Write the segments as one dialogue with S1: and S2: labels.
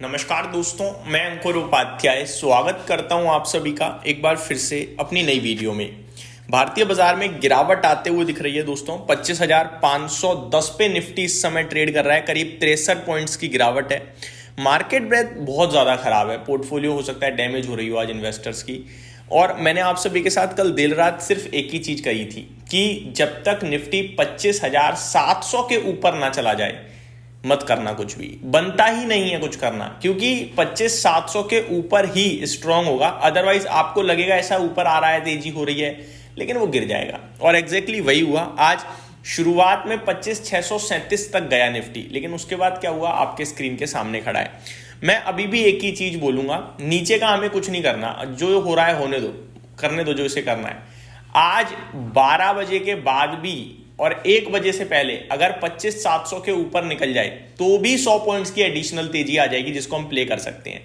S1: नमस्कार दोस्तों, मैं अंकुर उपाध्याय स्वागत करता हूं आप सभी का एक बार फिर से अपनी नई वीडियो में। भारतीय बाजार में गिरावट आते हुए दिख रही है दोस्तों। 25,510 पे निफ्टी इस समय ट्रेड कर रहा है, करीब 63 पॉइंट्स की गिरावट है। मार्केट ब्रेथ बहुत ज़्यादा खराब है, पोर्टफोलियो हो सकता है डैमेज हो रही हो आज इन्वेस्टर्स की। और मैंने आप सभी के साथ कल देर रात सिर्फ एक ही चीज़ कही थी कि जब तक निफ्टी 25,700 के ऊपर ना चला जाए मत करना, कुछ भी बनता ही नहीं है कुछ करना, क्योंकि 25,700 के ऊपर ही स्ट्रांग होगा। अदरवाइज आपको लगेगा ऐसा ऊपर आ रहा है, तेजी हो रही है, लेकिन वो गिर जाएगा। और एग्जैक्टली वही हुआ। आज शुरुआत में 25,637 तक गया निफ्टी, लेकिन उसके बाद क्या हुआ आपके स्क्रीन के सामने खड़ा है। मैं अभी भी एक ही चीज बोलूंगा, नीचे का हमें कुछ नहीं करना, जो हो रहा है होने दो, करने दो जो इसे करना है। आज 12 बजे के बाद भी और 1 बजे से पहले अगर 25,700 के ऊपर निकल जाए तो भी 100 पॉइंट्स की एडिशनल तेजी आ जाएगी, जिसको हम प्ले कर सकते हैं।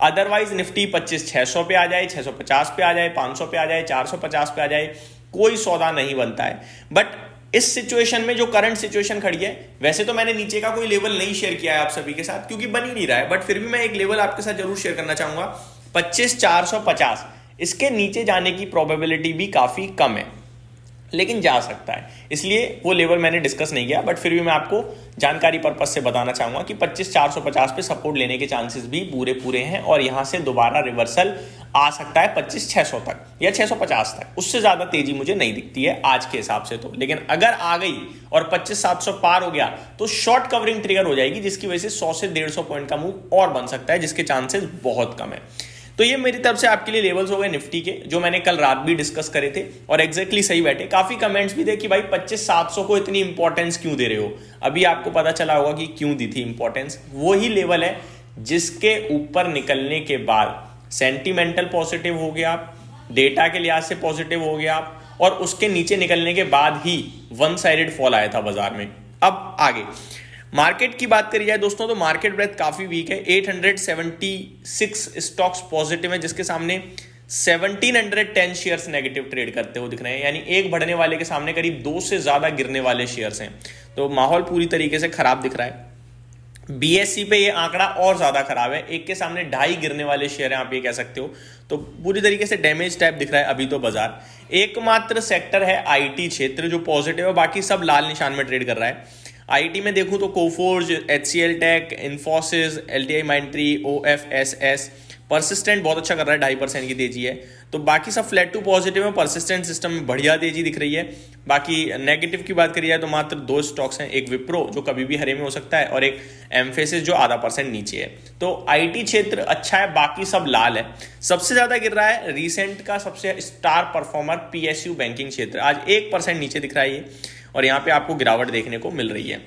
S1: अदरवाइज निफ्टी 25,600 पे आ जाए, 650 पे आ जाए, 500 पे आ जाए, 450 पे आ जाए, कोई सौदा नहीं बनता है। बट इस सिचुएशन में जो करंट सिचुएशन खड़ी है, वैसे तो मैंने नीचे का कोई लेवल नहीं शेयर किया है आप सभी के साथ क्योंकि बन ही नहीं रहा है, बट फिर भी मैं एक लेवल आपके साथ जरूर शेयर करना चाहूंगा। 25,450 इसके नीचे जाने की प्रोबेबिलिटी भी काफी कम है, लेकिन जा सकता है, इसलिए वो लेवल मैंने डिस्कस नहीं किया। बट फिर भी मैं आपको जानकारी पर्पस से बताना चाहूंगा कि 25,450 पे सपोर्ट लेने के चांसेस भी पूरे हैं और यहां से दोबारा रिवर्सल आ सकता है 25,600 तक या 650 तक। उससे ज्यादा तेजी मुझे नहीं दिखती है आज के हिसाब से तो। लेकिन अगर आ गई और 25,700 पार हो गया तो शॉर्ट कवरिंग ट्रिगर हो जाएगी, जिसकी वजह से 100 से 150 पॉइंट का मूव और बन सकता है, जिसके चांसेस बहुत कम है। तो ये मेरी तरफ से आपके लिए लेवल्स हो गए निफ्टी के, जो मैंने कल रात भी डिस्कस करे थे और एग्जैक्टली सही बैठे। काफी कमेंट्स भी थे कि भाई 25,700 को इतनी इंपॉर्टेंस क्यों दे रहे हो। अभी आपको पता चला होगा कि क्यों दी थी इंपॉर्टेंस। वो ही लेवल है जिसके ऊपर निकलने के बाद सेंटिमेंटल पॉजिटिव हो गया आप, डेटा के लिहाज से पॉजिटिव हो गया आप, और उसके नीचे निकलने के बाद ही वन साइडेड फॉल आया था बाजार में। अब आगे मार्केट की बात करी जाए दोस्तों, तो मार्केट ब्रेथ काफी वीक है। 876 स्टॉक्स पॉजिटिव है, जिसके सामने 1710 शेयर्स नेगेटिव ट्रेड करते हुए दिख रहे हैं। यानी एक बढ़ने वाले के सामने करीब 2 से ज्यादा गिरने वाले शेयर्स हैं। तो माहौल पूरी तरीके से खराब दिख रहा है। बीएससी पे ये आंकड़ा और ज्यादा खराब है, एक के सामने 2.5 गिरने वाले शेयर हैं, आप ये कह सकते हो। तो पूरी तरीके से डैमेज टाइप दिख रहा है अभी तो बाजार। एकमात्र सेक्टर है आईटी क्षेत्र जो पॉजिटिव है, बाकी सब लाल निशान में ट्रेड कर रहा है। आईटी में देखूं तो Coforge, HCL tech, Infosys, LTI Mindtree, OFSS, Persistent बहुत अच्छा कर रहा है, 2.5% की तेजी है। तो बाकी सब फ्लैट टू पॉजिटिव है। परसिस्टेंट सिस्टम में बढ़िया तेजी दिख रही है। बाकी नेगेटिव की बात करी जाए तो मात्र 2 स्टॉक्स हैं, एक विप्रो जो कभी भी हरे में हो सकता है और एक एम्फेसिस जो 0.5% नीचे है। तो आईटी क्षेत्र अच्छा है, बाकी सब लाल है। सबसे ज्यादा गिर रहा है रिसेंट का सबसे स्टार परफॉर्मर पीएसयू बैंकिंग क्षेत्र, आज 1% नीचे दिख रहा है ये, और यहां पे आपको गिरावट देखने को मिल रही है।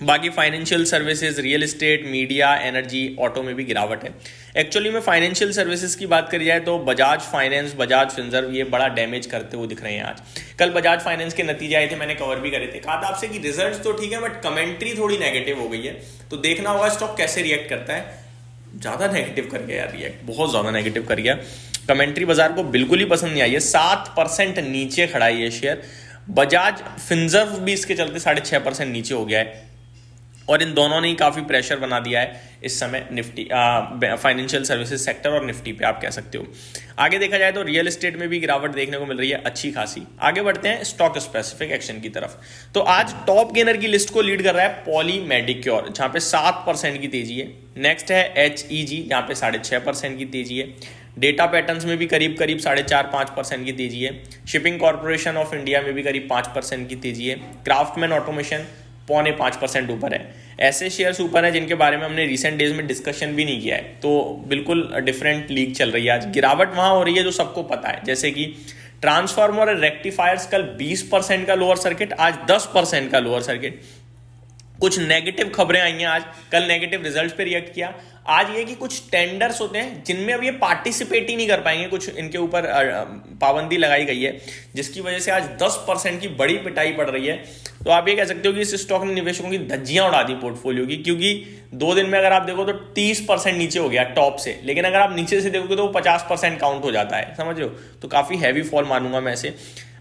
S1: बाकी financial services, real estate, media, energy, auto में भी गिरावट है। एक्चुअली में फाइनेंशियल सर्विसेज की बात करी जाए तो बजाज फाइनेंस, बजाज फिनसर्व ये बड़ा डैमेज करते हुए दिख रहे हैं आज। कल बजाज फाइनेंस के नतीजे आए थे, मैंने कवर भी करे थे। कहा था आपसे कि रिजल्ट तो ठीक है बट कमेंट्री थोड़ी नेगेटिव हो गई है, तो देखना होगा स्टॉक कैसे रिएक्ट करता है। ज्यादा नेगेटिव कर गया यार, रिएक्ट बहुत ज्यादा नेगेटिव कर गया। कमेंट्री बाजार को बिल्कुल ही पसंद नहीं आई है। 7% नीचे खड़ा है ये शेयर। बजाज फिनसर्व भी इसके चलते 6.5% नीचे हो गया है, और इन दोनों ने ही काफी प्रेशर बना दिया है इस समय निफ्टी, फाइनेंशियल सर्विसेज सेक्टर और निफ्टी पे आप कह सकते हो। आगे देखा जाए तो रियल एस्टेट में भी गिरावट देखने को मिल रही है अच्छी खासी। आगे बढ़ते हैं स्टॉक स्पेसिफिक एक्शन की तरफ। तो आज टॉप गेनर की लिस्ट को लीड कर रहा है पॉली मेडिक्योर, जहां पे 7% की तेजी है। नेक्स्ट है एचईजी, जहां पे 6.5% की तेजी है। डेटा पैटर्न्स में भी करीब 4.5-5% की तेजी है। शिपिंग कॉर्पोरेशन ऑफ इंडिया में भी करीब 5% की तेजी है। क्राफ्टमैन ऑटोमेशन 0.5% ऊपर है। ऐसे शेयर्स ऊपर हैं जिनके बारे में हमने रिसेंट डेज में डिस्कशन भी नहीं किया है, तो बिल्कुल डिफरेंट लीग चल रही है आज। गिरावट वहां हो रही है जो सबको पता है, जैसे कि ट्रांसफार्मर और रेक्टिफायर्स कल 20% का लोअर सर्किट, आज 10% का लोअर सर्किट। कुछ नेगेटिव खबरें आई हैं आज, कल नेगेटिव रिजल्ट्स पे रिएक्ट किया। आज ये कि कुछ टेंडर्स होते हैं जिनमें अब ये पार्टिसिपेट ही नहीं कर पाएंगे, कुछ इनके ऊपर पाबंदी लगाई गई है, जिसकी वजह से आज 10% की बड़ी पिटाई पड़ रही है। तो आप ये कह सकते हो कि इस स्टॉक ने निवेशकों की धज्जियां उड़ा दी पोर्टफोलियो की, क्योंकि 2 दिन में अगर आप देखो तो 30% नीचे हो गया टॉप से, लेकिन अगर आप नीचे से देखोगे तो वो 50% काउंट हो जाता है, समझ रहे हो। तो काफी हैवी फॉल मानूंगा मैं इसे।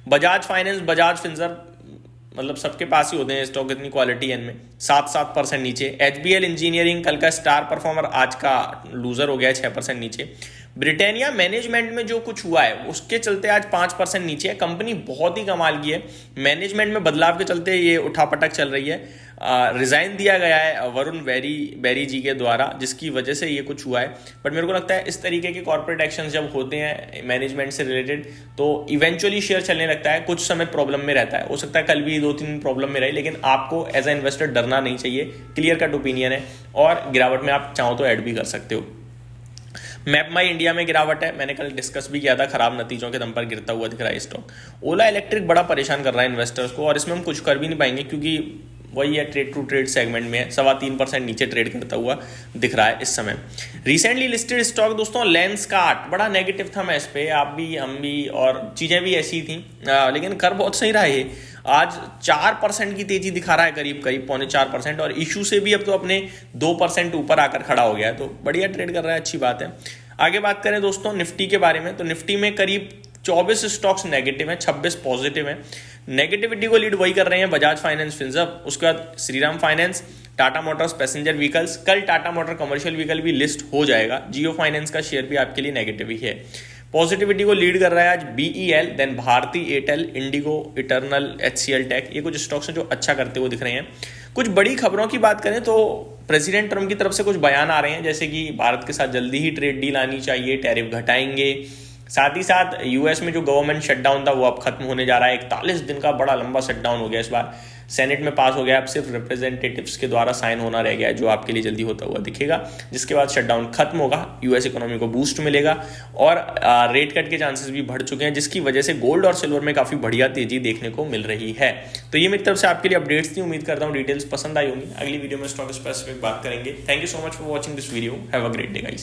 S1: बजाज फाइनेंस, बजाज फिनसर्व मतलब सबके पास ही होते हैं स्टॉक इतनी क्वालिटी है इनमें। 7% नीचे। HBL इंजीनियरिंग कल का स्टार परफॉर्मर, आज का लूजर हो गया है 6% नीचे। ब्रिटानिया मैनेजमेंट में जो कुछ हुआ है उसके चलते आज 5% नीचे है। कंपनी बहुत ही कमाल की है, मैनेजमेंट में बदलाव के चलते ये उठापटक चल रही है। रिजाइन दिया गया है वरुण बेरी जी के द्वारा, जिसकी वजह से ये कुछ हुआ है। बट मेरे को लगता है इस तरीके के कॉर्पोरेट एक्शंस जब होते हैं मैनेजमेंट से रिलेटेड तो इवेंचुअली शेयर चलने लगता है। कुछ समय प्रॉब्लम में रहता है, हो सकता है कल भी 2-3 प्रॉब्लम में रहे, लेकिन आपको एज ए इन्वेस्टर डरना नहीं चाहिए। क्लियर कट ओपिनियन है और गिरावट में आप चाहो तो ऐड भी कर सकते हो। मैप माई इंडिया में गिरावट है, मैंने कल डिस्कस भी किया था, खराब नतीजों के दम पर गिरता हुआ दिख रहा है स्टॉक। ओला इलेक्ट्रिक बड़ा परेशान कर रहा है इन्वेस्टर्स को और इसमें हम कुछ कर भी नहीं पाएंगे क्योंकि वही है, ट्रेड टू ट्रेड सेगमेंट में है, 3.25% नीचे ट्रेड करता हुआ दिख रहा है इस समय। रिसेंटली लिस्टेड स्टॉक दोस्तों लेंसकार्ट, बड़ा नेगेटिव था मैं इस पे, आप भी हम भी और चीज़ें भी ऐसी थी, लेकिन कर बहुत सही रहा है। आज 4% की तेजी दिखा रहा है, करीब 4.25%, और इशू से भी अब तो अपने 2% ऊपर आकर खड़ा हो गया है, तो बढ़िया ट्रेड कर रहा है, अच्छी बात है। आगे बात करें दोस्तों निफ्टी के बारे में, तो निफ्टी में करीब 24 स्टॉक्स नेगेटिव हैं, 26 पॉजिटिव हैं। नेगेटिविटी को लीड वही कर रहे हैं बजाज फाइनेंस, फिनसर्व, उसके बाद Shriram finance, Tata Motors passenger vehicles. कल टाटा मोटर कमर्शियल व्हीकल भी लिस्ट हो जाएगा। जियो फाइनेंस का शेयर भी आपके लिए नेगेटिव ही है। पॉजिटिविटी को लीड कर रहा है आज BEL, then Bharti Airtel, IndiGo, Eternal, HCL tech. ये कुछ स्टॉक्स हैं जो अच्छा करते हुए दिख रहे हैं। कुछ बड़ी खबरों की बात करें तो प्रेसिडेंट ट्रम्प की तरफ से कुछ बयान आ रहे हैं, जैसे कि भारत के साथ जल्दी ही ट्रेड डील आनी चाहिए, टैरिफ घटाएंगे। साथ ही साथ US में जो गवर्नमेंट शटडाउन था वो अब खत्म होने जा रहा है। 41 दिन का बड़ा लंबा शटडाउन हो गया इस बार, सेनेट में पास हो गया, अब सिर्फ रिप्रेजेंटेटिव्स के द्वारा साइन होना रह गया है, जो आपके लिए जल्दी होता हुआ दिखेगा, जिसके बाद शटडाउन खत्म होगा, US इकोनॉमी को बूस्ट मिलेगा और रेट कट के चांसेस भी बढ़ चुके हैं, जिसकी वजह से गोल्ड और सिल्वर में काफी बढ़िया तेजी देखने को मिल रही है। तो ये मेरी तरफ से आपके लिए अपडेट्स थी, उम्मीद करता हूँ डिटेल्स पसंद आई होंगी। अगली वीडियो में स्टॉक स्पेसिफिक बात करेंगे। Thank you so much for watching this video, have a great day guys.